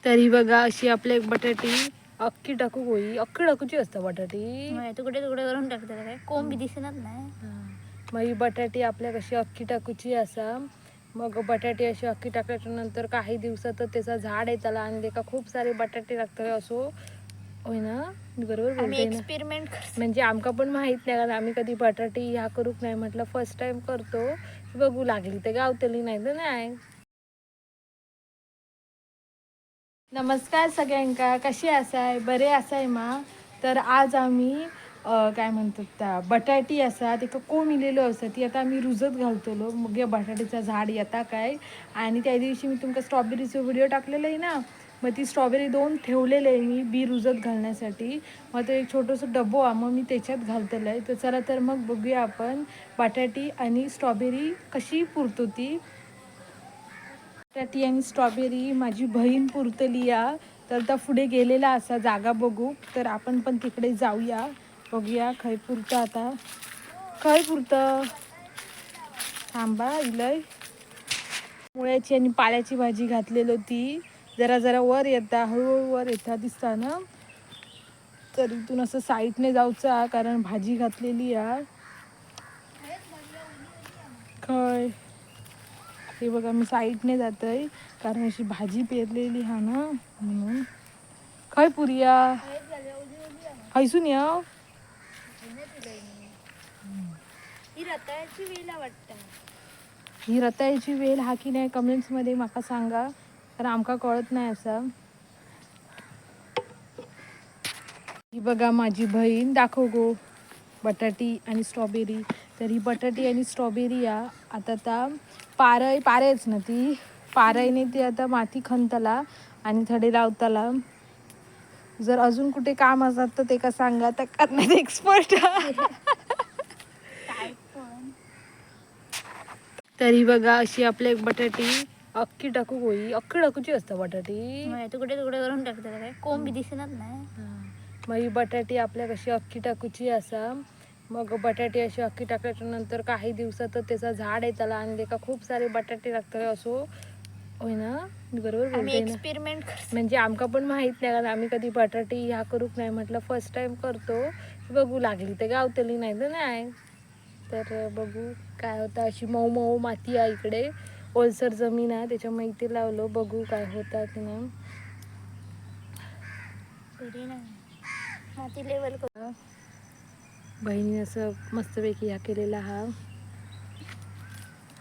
तरी बघा अशी आपल्या बटाटी अख्खी टाकू होई अख्खी टाकूची असतं बटाटी तुकडे तुकडे करून टाकतात काय कोंब बी दिसणार नाही. मग ही बटाटी आपल्या कशी अख्खी टाकूची असा. मग बटाटी अशी अख्खी टाकल्याच्या नंतर काही दिवसात त्याचा झाड येताला आणि त्याला खूप सारे बटाटे लागतात असो होय ना. बरोबर बोलते ना. एक्सपेरिमेंट म्हणजे आमका पण माहित नाही कारण आम्ही कधी बटाटी ह्या करूक नाही म्हटलं फर्स्ट टाइम करतो. बघू लागली तर गावतली नाही तर नाही. नमस्कार सगळ्यांका कशी असाय बरे असाय मा. तर आज आम्ही काय म्हणतात त्या बटाटी असा तिका कोंब इलेलो असा ती आता आम्ही रुजत घालतलो. मग या बटाट्याचा झाड येता काय. आणि त्या दिवशी मी तुमका स्ट्रॉबेरीचा व्हिडिओ टाकलेला आहे ना. मग ती स्ट्रॉबेरी 2 ठेवलेले आहे मी बी रुजत घालण्यासाठी. मग ते एक छोटंसं डबो आहे मग मी त्याच्यात घालतलं आहे. तर चला तर मग बघूया आपण बटाटी आणि स्ट्रॉबेरी कशी पुरतो ती. बटाटी आणि स्ट्रॉबेरी माझी बहीण पुरतली या. तर त्या पुढे गेलेला असा जागा बघू तर आपण पण तिकडे जाऊया बघूया खय पुरतं आता खय पुरतं. थांबा इलय मुळ्याची आणि पाल्याची भाजी घातलेली ती जरा जरा वर येता हळूहळू वर येता दिसता ना. तर इथून असं साईडने जाऊचा कारण भाजी घातलेली या खय. हे बघा मी साईडने जातोय कारण अशी भाजी पेरलेली हा ना म्हणून. खय पुरिया हैसून या ही रताळ्याची वेल वाटतं. ही रताळ्याची वेल हा की नाही कमेंट्समध्ये माका सांगा कारण आमका कळत नाही असं. ही बघा माझी बहीण दाखव गो बटाटी आणि स्ट्रॉबेरी. तर ही बटाटी आणि स्ट्रॉबेरी या आता पारेच ना ती पारायने ती आता माती खणतला आणि थडे लावताला. जर अजून कुठे काम असतात तर ते का सांगा तर करण्यात एक्सपर्ट. काय पण तरी बघा अशी आपल्या बटाटी अख्खी टाकू होई अख्खी टाकूची असतं बटाटी तुकडे तुकडे करून टाकतात काय कोंब बी दिसणार नाही. मग ही बटाटी आपल्या कशी अख्खी टाकूची असा. मग बटाटी अशी अख्खी टाकल्याच्या नंतर काही दिवसात त्याचा झाड येताला आणि त्याला खूप सारे बटाटे लागतात असो होय ना. बरोबर बोलते ना. एक्सपेरिमेंट म्हणजे आमका पण माहित नाही कारण आम्ही कधी बटाटी ह्या करूक नाही म्हटलं फर्स्ट टाइम करतो. बघू लागली तर गावतली नाही तर नाही. तर बघू काय होतं. अशी मऊ मऊ माती आहे इकडे ओलसर जमीन आहे त्याच्यामुळे इथे लावलो बघू काय होतं की नाही. माती लेवल कर. बहिणी असं मस्तपैकी ह्या केलेला हा.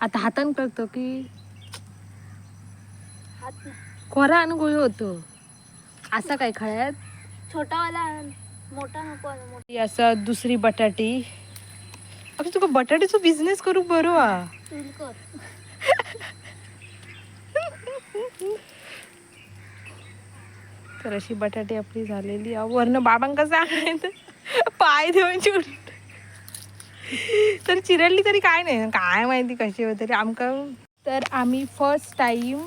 आता हातान करतो की हात खोरा अनुभव होतो असा काय खळ्यात छोटावाला मोठा नको ही असं दुसरी बटाटी. अगं तुका बटाट्याचा बिझनेस करू बरो हा. कर. तर अशी बटाटी आपली झालेली वरनं बाबांका सांगायचं पाय देऊन चिर तर चिरडली तरी काय नाही काय माहिती कशी होत तरी आमका. तर आम्ही फर्स्ट टाईम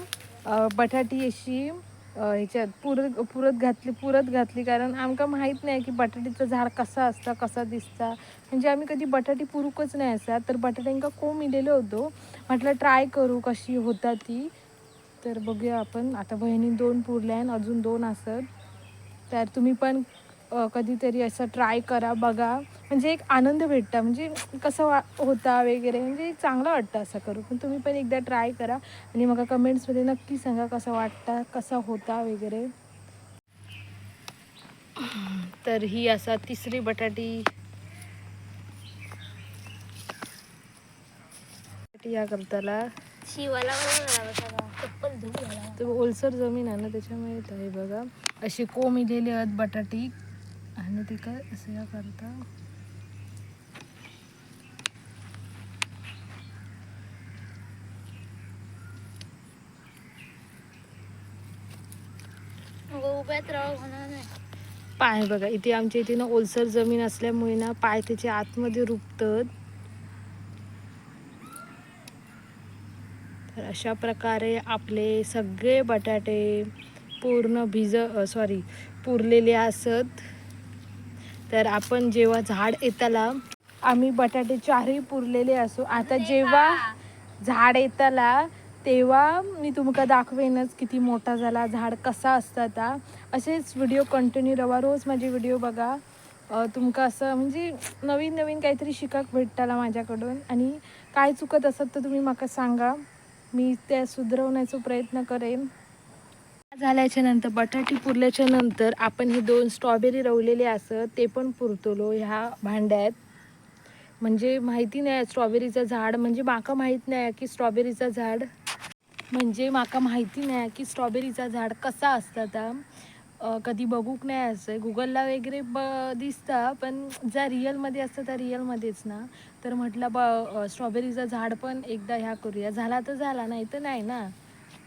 बटाटी अशी ह्याच्यात पुरत घातली कारण आमका माहीत नाही की बटाटीचं झाड कसं असतं कसा दिसता. म्हणजे आम्ही कधी बटाटी पुरूकच नाही असा. तर बटाट्यांका कोंब इलेलो होतो म्हटलं ट्राय करू कशी होता ती. तर बघूया आपण आता बहिणी 2 पुरल्या आणि अजून 2 असत. तर तुम्ही पण कधीतरी असं ट्राय करा बघा म्हणजे एक आनंद भेटता म्हणजे कसं होता वगैरे म्हणजे एक चांगलं वाटतं असं करू. पण तुम्ही पण एकदा ट्राय करा आणि मग कमेंट्समध्ये नक्की सांगा कसं वाटतं कसा होता वगैरे. तर ही असा तिसरी बटाटी या करताला शिवाला चप्पल तर ओलसर जमीन आहे ना त्याच्यामुळे येत आहे बघा अशी कोंब इलेली आहेत बटाटी आणि ती काय असं या करता. उभ्यात राहू होणार नाही. पाय बघा इथे आमच्या इथे ना ओलसर जमीन असल्यामुळे ना पाय त्याचे आतमध्ये रुपतात. तर अशा प्रकारे आपले सगळे बटाटे पूर्ण पुरलेले असत. तर आपण जेव्हा झाड येताला आम्ही बटाटे 4ही पुरलेले असो. आता जेव्हा झाड येताला तेव्हा मी तुमका दाखवेनच किती मोठा झाला झाड कसा असता ता. असेच व्हिडिओ कंटिन्यू रवा, रोज माझे व्हिडिओ बघा. तुमका असं म्हणजे नवीन नवीन काहीतरी शिकाक भेटताला माझ्याकडून. आणि काय चुकत असत तर तुम्ही माका सांगा, मी त्या सुधारवण्याचा प्रयत्न करेन. झाल्याच्या नंतर बटाटी पुरल्याच्या नंतर आपण हे 2 स्ट्रॉबेरी रवलेले असत ते पण पुरतलो ह्या भांड्यात. म्हणजे माहिती नाही स्ट्रॉबेरीचं झाड, म्हणजे माका माहीत नाही की स्ट्रॉबेरीचं झाड स्ट्रॉबेरीचा झाड कसा असता ता. कधी बघूक नाही असं गुगलला वगैरे दिसतं, पण ज्या रिअलमध्ये असतं त्या रिअलमध्येच ना. तर म्हटलं स्ट्रॉबेरीचं झाड पण एकदा ह्या करूया. झाला तर झाला, नाही तर नाही ना.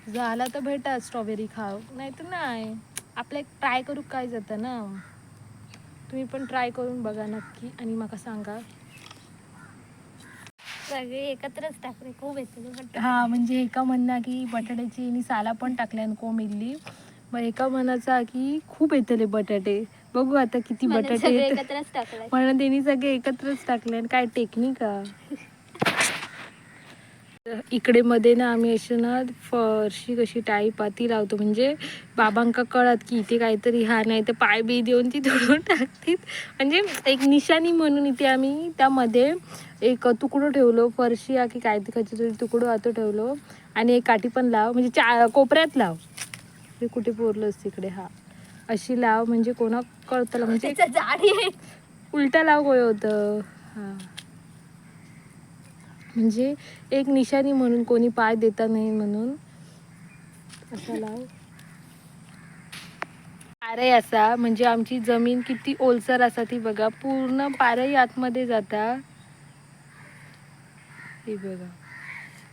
झाला तर भेटा स्ट्रॉबेरी खाऊ, नाही तर नाही. आपलं एक ट्राय करू काय जातं ना. तुम्ही पण ट्राय करून बघा नक्की आणि मला सांगा. सगळे एकत्रच टाकले खूप येते. हा म्हणजे एका म्हणणं की बटाट्याची आणि साला पण टाकल्यान कोंब इल्ली. मग एका म्हणाचा की खूप येतले बटाटे. बघू आता किती बटाटे सगळे येत. एकत्रच टाकले. म्हणून त्यांनी सगळे एकत्रच टाकले. काय टेक्निक आहे. इकडे मध्ये ना आम्ही अशी ना फरशी कशी टाईप ती लावतो, म्हणजे बाबांका कळत की इथे काहीतरी हा नाही तर पाय बी देऊन ती तोडून टाकतील. म्हणजे एक निशाणी म्हणून इथे आम्ही त्यामध्ये एक तुकडो ठेवलो, फरशी की काय तरी तुकडो आता ठेवलो. आणि एक काठी पण लाव, म्हणजे कोपऱ्यात लाव. हे कुठे पोरलंस तिकडे, हा अशी लाव म्हणजे कोणा कळतं, म्हणजे उलटा लाव गोय होतं. हा म्हणजे एक निशाणी म्हणून कोणी पाय देता नाही म्हणून असा लाव. पारे असा म्हणजे आमची जमीन किती ओलसर असा ती बघा, पूर्ण पारही आतमध्ये जाता. ही बघा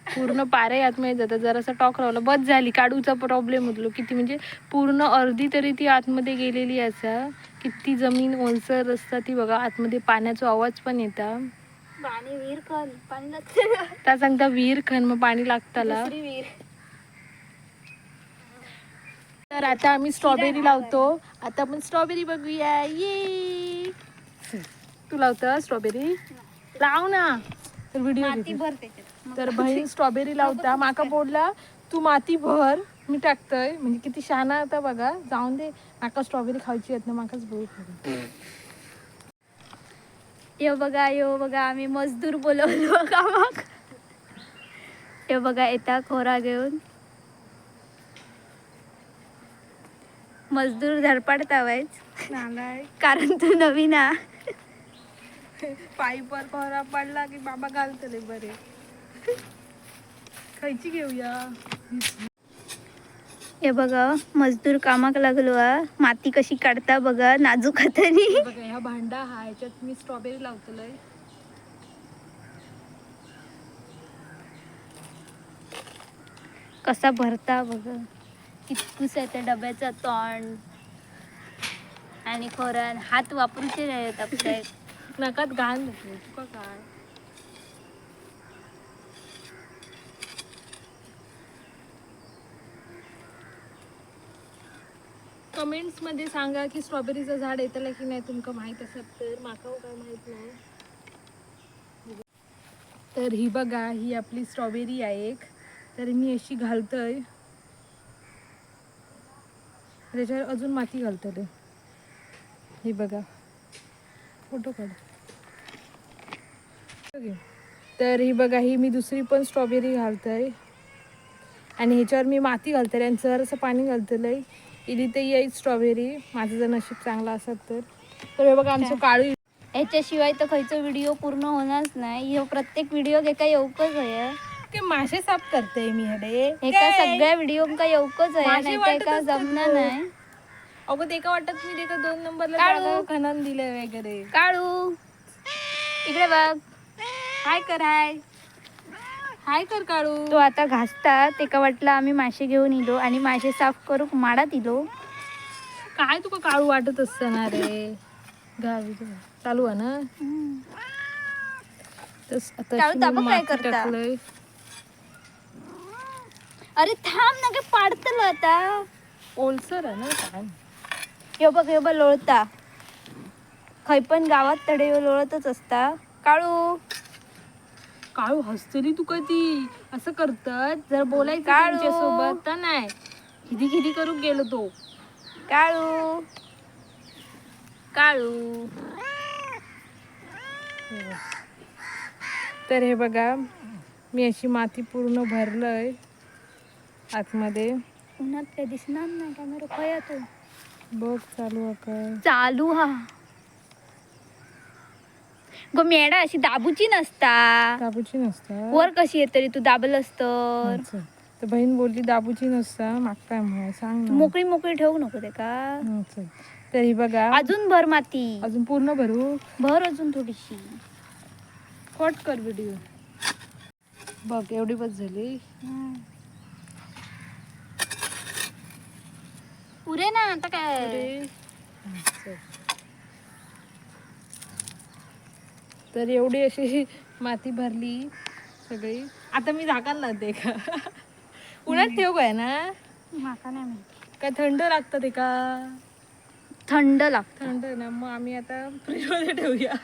पूर्ण पारही आतमध्ये जातात. जरासा टॉक राहिला बस झाली. काढूचा प्रॉब्लेम होतो किती, म्हणजे पूर्ण अर्धी तरी ती आतमध्ये गेलेली असा. किती जमीन ओलसर असता ती बघा. आतमध्ये पाण्याचा आवाज पण येता. पाणी विहीर खण पाणी लागते. त्या सांगता विहीर खण मग पाणी लागताला. दुसरी विहीर. तर आता आम्ही स्ट्रॉबेरी लावतो. आता आपण स्ट्रॉबेरी बघूया. ये तू लावतं स्ट्रॉबेरी, लाव ना. तर व्हिडिओ माती भर त्याच्यात. तर बहीण स्ट्रॉबेरी लावता. माका बोलला तू माती भर, मी टाकतोय. म्हणजे किती शहाणा होता बघा. जाऊन दे, माका स्ट्रॉबेरी खायची येत ना, माकाच बोल. यो बघा आम्ही मजदूर बोलवलो कामाक. हे बघा येता खोरा घेऊन मजदूर धडपडतावायच कारण तू नवीन आ. पाईपवर खोरा पडला की बाबा घालतले बरे. खायची घेऊया. हे बघा मजदूर कामाक लागलो आ. माती कशी काढता बघा नाजूक हातानी. बघा ह्या भांडा हा, ह्याच्यात मी स्ट्रॉबेरी लावतलोय. कसा भरता बघा. कितकुस आहे त्या डब्याचा तोंड आणि खोरण हात वापरूचे नाही आपल्या. नकात घाण नको तुका काय. कमेंट्स मध्ये सांगा की स्ट्रॉबेरीचं झाड येतलं की नाही तुमका माहित असत तर. माका काय माहित नाही. तर ही बघा ही आपली स्ट्रॉबेरी आहे एक. तर मी अशी घालतोय, त्याच्यावर अजून माती घालतले. ही बघा फोटो काढ. तर ही बघा ही मी दुसरी पण स्ट्रॉबेरी घालतोय आणि ह्याच्यावर मी माती घालतले आणि जरासं पाणी घालतलंय. इली तर येईल स्ट्रॉबेरी, माझं जर नशीब चांगला असत तर. तर हे बघा आमचं काळू. याच्याशिवाय तर खयचा व्हिडिओ पूर्ण होणारच नाही. ह्यो प्रत्येक व्हिडिओ एका येऊकच आहे. ते मासे साफ करते मी हडे. एका सगळ्या व्हिडिओ का येऊकच आहे, मासे नाही तर वाटत एका असतात जमणार लोक. नाही. अगं ते का वाटत मी ते 2 नंबरला काळू. जागा खणून दिले वगैरे. काळू इकडे बघ. हाय कर हाय. हाय कर काळू. तो आता घासतात एका वाटला आम्ही मासे घेऊन इलो आणि मासे साफ करूक माडात इलो. काय तुका काळू वाटत असताना रे. गावी चालू आहे ना. काळू ताबा काय करता? टाकलंय. अरे थांब ना काय पाडतलं आता. ओलसर आहे ना काय. ह्यो बघ लोळता. खय पण गावात तडे लोळतच असता. काळू काळू हसतली तू कधी असं करतात जर बोलायचं काळू. त्यांच्यासोबत तर नाही खिदी खिदी करून गेलो तो. काळू काळू. तर हे बघा मी अशी माती पूर्ण भरलंय आतमध्ये. उन्हात काय दिसणार नाही कॅमेरा खया तो बघ चालू आका चालू हा गो मेडा अशी दाबूची नसता. दाबूची नसता वर कशी येत तरी तू दाबलस तर अच्छा. तर बहीण बोलली दाबूची नसता मागताय म्हणून सांग ना. मोकळी मोकळी ठेवू नको ते का. अच्छा. तर ही बघा अजून भर माती अजून पूर्ण भरू. भर अजून थोडीशी. कट कर व्हिडिओ. बघ एवढी बस झाली. पुरे ना आता काय. अच्छा. तर एवढी अशी माती भरली सगळी. आता मी झाकायला लागते का उन्हात ठेव काय ना माका नाही माहिती. काय थंड लागतं ते का. थंड लागत. थंड ना मग आम्ही आता फ्रीजमध्ये ठेवूया.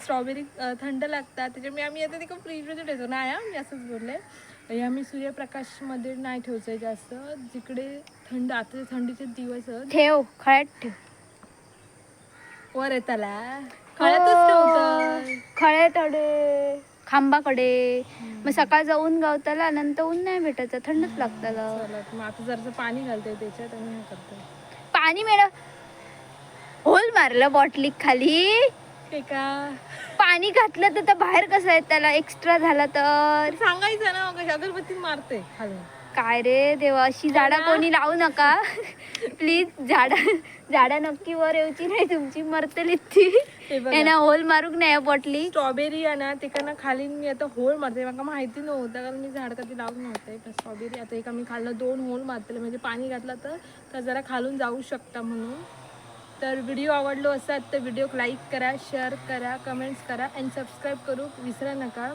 स्ट्रॉबेरी थंड लागतात त्याच्यामुळे आम्ही आता ते फ्रीजमध्ये ठेवतो नाही मी असंच बोलले. हे आम्ही सूर्यप्रकाशमध्ये नाही ठेवचं जास्त जिकडे थंड आता थंडीचे दिवस ठेव खळ्यात ठेव. वर येताला खळ्यातच ठेवतं. खळे तडे खांबाकडे मग सकाळ जाऊन गावताला नंतर ऊन नाही भेटायचं थंडच लागताला. चला मग आता जरासं पाणी घालते त्याच्यात आणि हे करते. पाणी मिळ होल मारलं बॉटलीक खाली. ते का पाणी घातलं तर बाहेर कसं आहे त्याला एक्स्ट्रा झाला तर सांगायचं ना मग अगरबत्ती मारते खाली. काय रे देवा अशी झाडा कोणी लावू नका प्लीज. झाडा नक्की वर येऊची नाही तुमची मरतली ती. हे बघा. यांना होल मारूक नाही बॉटली. स्ट्रॉबेरी आहे ना ते का ना खाली मी आता होल मारते मला माहिती नव्हतं कारण मी झाड कधी लावून नव्हते. पण स्ट्रॉबेरी आता एका मी खाल्लं 2 होल मारते म्हणजे पाणी घातलं तर जरा खालून जाऊ शकता म्हणून. तर व्हिडिओ आवडलो असाल तर व्हिडिओ लाईक करा शेअर करा कमेंट्स करा आणि सबस्क्राईब करू विसरा नका.